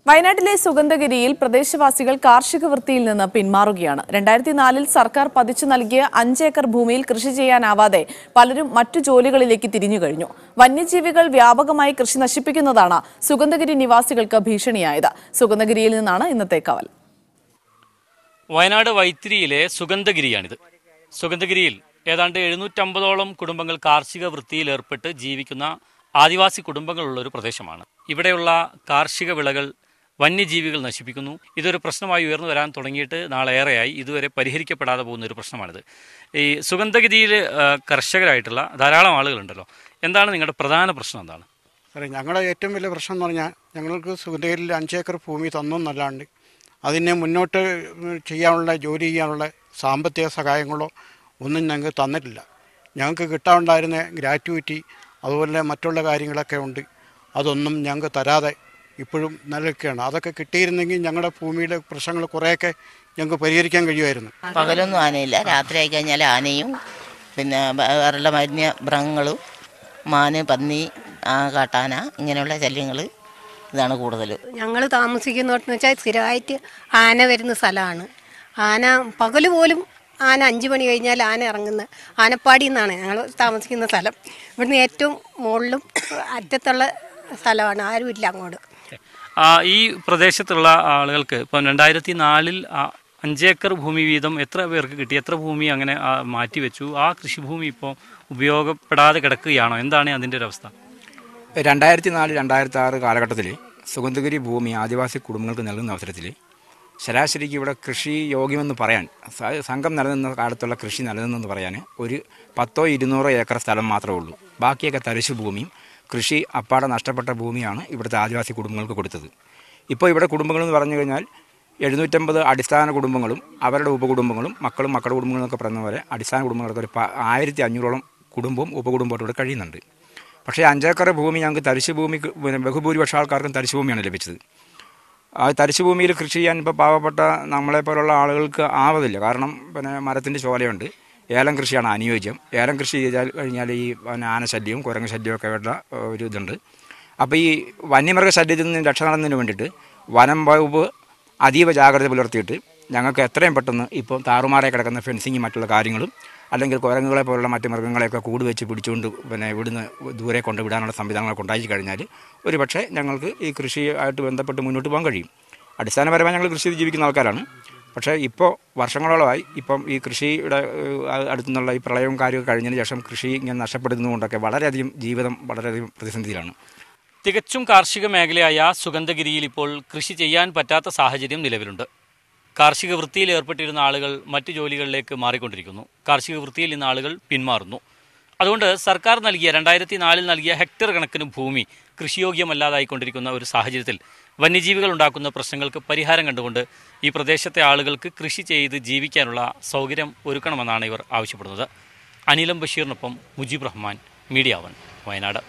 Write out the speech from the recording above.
വയനാട്ടിലെ സുഗന്ധഗിരിയിൽ പ്രദേശവാസികൾ കാർഷിക വൃത്തിയിൽ നിന്ന് പിന്മാറുകയാണ്. 2004-ൽ സർക്കാർ പതിച്ചു നൽകിയ 5 ഏക്കർ ഭൂമിയിൽ കൃഷി ചെയ്യാനാവാതെ പലരും മറ്റു ജോലികളിലേക്ക് തിരിഞ്ഞുകഴിഞ്ഞു. വന്യജീവികൾ വ്യാപകമായി കൃഷി നശിപ്പിക്കുന്നതാണ് സുഗന്ധഗിരി നിവാസികൾക്ക് ഭീഷണിയായത്. സുഗന്ധഗിരിയിൽ നിന്നാണ് ഇന്നത്തെ കവൽ. വയനാട് വൈത്തിരിയിലെ സുഗന്ധഗിരിയാണിത്. സുഗന്ധഗിരിയിൽ ഏതാണ്ട് 750ഓളം കുടുംബങ്ങൾ കാർഷിക വൃത്തിയിൽ ഏർപ്പെട്ട് ജീവിക്കുന്ന ആദിവാസി കുടുംബങ്ങളുള്ള ഒരു പ്രദേശമാണ്. ഇവിടെയുള്ള കാർഷിക വിളകൾ വന്യജീവികൾ നശിപ്പിക്കുന്നു. ഇതൊരു പ്രശ്നമായി ഉയർന്നു വരാൻ തുടങ്ങിയിട്ട് നാളേറെയായി. ഇതുവരെ പരിഹരിക്കപ്പെടാതെ പോകുന്ന ഒരു പ്രശ്നമാണിത്. ഈ സുഗന്ധഗിരിയിൽ കർഷകരായിട്ടുള്ള ധാരാളം ആളുകളുണ്ടല്ലോ, എന്താണ് നിങ്ങളുടെ പ്രധാന പ്രശ്നം? എന്താണ് സാറേ, ഞങ്ങളുടെ ഏറ്റവും വലിയ പ്രശ്നം എന്ന് പറഞ്ഞാൽ ഞങ്ങൾക്ക് സുഗന്ധഗിരിയിൽ 5 ഏക്കർ ഭൂമി തന്നല്ലാണ്ട് അതിനെ മുന്നോട്ട് ചെയ്യാനുള്ള ജോലി ചെയ്യാനുള്ള സാമ്പത്തിക സഹായങ്ങളോ ഒന്നും ഞങ്ങൾക്ക് തന്നിട്ടില്ല. ഞങ്ങൾക്ക് കിട്ടാനുണ്ടായിരുന്ന ഗ്രാറ്റുവിറ്റി അതുപോലെ മറ്റുള്ള കാര്യങ്ങളൊക്കെ ഉണ്ട്, അതൊന്നും ഞങ്ങൾക്ക് തരാതെ ഇപ്പോഴും നിലനിൽക്കുകയാണ്. അതൊക്കെ കിട്ടിയിരുന്നെങ്കിൽ ഞങ്ങളുടെ ഭൂമിയിലെ പ്രശ്നങ്ങൾ കുറേയൊക്കെ ഞങ്ങൾക്ക് പരിഹരിക്കാൻ കഴിയുമായിരുന്നു. പകലൊന്നും ആനയില്ല, രാത്രി ആയി കഴിഞ്ഞാൽ ആനയും പിന്നെ വേറെ മരുന്ന് മൃഗങ്ങളും മാന്, പന്നി, കാട്ടാന ഇങ്ങനെയുള്ള ശല്യങ്ങൾ ഇതാണ് കൂടുതൽ. ഞങ്ങൾ താമസിക്കുന്നതെന്ന് വെച്ചാൽ സ്ഥിരമായിട്ട് ആന വരുന്ന സ്ഥലമാണ്. ആന പകൽ പോലും ആന 5 മണി കഴിഞ്ഞാൽ ആന ഇറങ്ങുന്ന ആനപ്പാടി എന്നാണ് ഞങ്ങൾ താമസിക്കുന്ന സ്ഥലം. ഇവിടുന്ന് ഏറ്റവും മുകളിലും അറ്റത്തുള്ള സ്ഥലമാണ്, ആരുമില്ല അങ്ങോട്ട്. ഈ പ്രദേശത്തുള്ള ആളുകൾക്ക് ഇപ്പം 2004-ൽ 5 ഏക്കർ ഭൂമി വീതം എത്ര പേർക്ക് കിട്ടി? എത്ര ഭൂമി അങ്ങനെ മാറ്റിവെച്ചു? ആ കൃഷിഭൂമി ഇപ്പോൾ ഉപയോഗപ്പെടാതെ കിടക്കുകയാണോ? എന്താണ് അതിൻ്റെ ഒരു അവസ്ഥ? 2004-2006 കാലഘട്ടത്തിൽ സുഗന്ധഗിരി ഭൂമി ആദിവാസി കുടുംബങ്ങൾക്ക് നൽകുന്ന അവസരത്തിൽ ശരാശരിക്ക് ഇവിടെ കൃഷി യോഗ്യമെന്ന് പറയാൻ, സംഘം നിലനിന്ന കാലത്തുള്ള കൃഷി നിലനിന്നെന്ന് പറയാൻ ഒരു 100-200 ഏക്കർ സ്ഥലം മാത്രമേ ഉള്ളൂ. ബാക്കിയൊക്കെ തരിശു ഭൂമിയും കൃഷി അപ്പാടെ നഷ്ടപ്പെട്ട ഭൂമിയാണ് ഇവിടുത്തെ ആദിവാസി കുടുംബങ്ങൾക്ക് കൊടുത്തത്. ഇപ്പോൾ ഇവിടെ കുടുംബങ്ങളെന്ന് പറഞ്ഞു കഴിഞ്ഞാൽ 750 അടിസ്ഥാന കുടുംബങ്ങളും അവരുടെ ഉപകുടുംബങ്ങളും മക്കളും മക്കളുടെ കുടുംബങ്ങളൊക്കെ പറയുന്ന പോലെ അടിസ്ഥാന കുടുംബങ്ങളൊക്കെ ഒരു 1500ഓളം കുടുംബവും ഉപകുടുംബമായിട്ട് ഇവിടെ കഴിയുന്നുണ്ട്. പക്ഷേ 5 ഏക്കർ ഭൂമി ഞങ്ങൾക്ക് തരിശു ഭൂമി, ബഹുഭൂരിപക്ഷ ആൾക്കാർക്കും തരിശു ഭൂമിയാണ് ലഭിച്ചത്. ആ തരിശു ഭൂമിയിൽ കൃഷി ചെയ്യാൻ ഇപ്പോൾ പാവപ്പെട്ട നമ്മളെപ്പോലുള്ള ആളുകൾക്ക് ആവതില്ല. കാരണം മരത്തിൻ്റെ ചോലയുണ്ട്. ഏലം കൃഷിയാണ് അനുയോജ്യം. ഏലം കൃഷി ചെയ്താൽ കഴിഞ്ഞാൽ ഈ ആനശല്യവും കുരങ്ങ് ശല്യവും ഒക്കെ ഉള്ള ഒരു ഇതുണ്ട്. അപ്പോൾ ഈ വന്യമൃഗ ശല്യത്തിൽ നിന്ന് രക്ഷ നടന്നതിന് വേണ്ടിയിട്ട് വനം വകുപ്പ് അതീവ ജാഗ്രത പുലർത്തിയിട്ട് ഞങ്ങൾക്ക് എത്രയും പെട്ടെന്ന് ഇപ്പോൾ താറുമാറായി കിടക്കുന്ന ഫെൻസിങ്ങും മറ്റുള്ള കാര്യങ്ങളും അല്ലെങ്കിൽ കുരങ്ങുകളെ പോലുള്ള മറ്റ് മൃഗങ്ങളെയൊക്കെ കൂട് വെച്ച് പിടിച്ചുകൊണ്ട് ഇവിടുന്ന് ദൂരെ കൊണ്ടുവിടാനുള്ള സംവിധാനങ്ങളൊക്കെ ഉണ്ടാക്കി കഴിഞ്ഞാൽ ഒരു പക്ഷേ ഞങ്ങൾക്ക് ഈ കൃഷിയായിട്ട് ബന്ധപ്പെട്ട് മുന്നോട്ട് പോകാൻ കഴിയും. അടിസ്ഥാനപരമായി ഞങ്ങൾ കൃഷി ചെയ്ത് ജീവിക്കുന്ന ആൾക്കാരാണ്. പക്ഷേ ഇപ്പോൾ വർഷങ്ങളോളമായി ഇപ്പം ഈ കൃഷിയുടെ അടുത്തുനിന്നുള്ള ഈ പ്രളയവും കാര്യമൊക്കെ കഴിഞ്ഞതിന് ശേഷം കൃഷി ഇങ്ങനെ നഷ്ടപ്പെടുന്നതുകൊണ്ടൊക്കെ വളരെയധികം ജീവിതം വളരെയധികം പ്രതിസന്ധിയിലാണ്. തികച്ചും കാർഷിക മേഖലയായ സുഗന്ധഗിരിയിൽ ഇപ്പോൾ കൃഷി ചെയ്യാൻ പറ്റാത്ത സാഹചര്യം നിലവിലുണ്ട്. കാർഷിക വൃത്തിയിൽ ഏർപ്പെട്ടിരുന്ന ആളുകൾ മറ്റു ജോലികളിലേക്ക് മാറിക്കൊണ്ടിരിക്കുന്നു. കാർഷിക വൃത്തിയിൽ നിന്ന് ആളുകൾ പിന്മാറുന്നു. അതുകൊണ്ട് സർക്കാർ നൽകിയ 2004-ൽ നൽകിയ ഹെക്ടർ കണക്കിന് ഭൂമി കൃഷിയോഗ്യമല്ലാതായിക്കൊണ്ടിരിക്കുന്ന ഒരു സാഹചര്യത്തിൽ വന്യജീവികൾ ഉണ്ടാക്കുന്ന പ്രശ്നങ്ങൾക്ക് പരിഹാരം കണ്ടുകൊണ്ട് ഈ പ്രദേശത്തെ ആളുകൾക്ക് കൃഷി ചെയ്ത് ജീവിക്കാനുള്ള സൗകര്യം ഒരുക്കണമെന്നാണ് ഇവർ ആവശ്യപ്പെടുന്നത്. അനിലം ബഷീറിനൊപ്പം മുജീബ് റഹ്മാൻ, മീഡിയ 1, വയനാട്.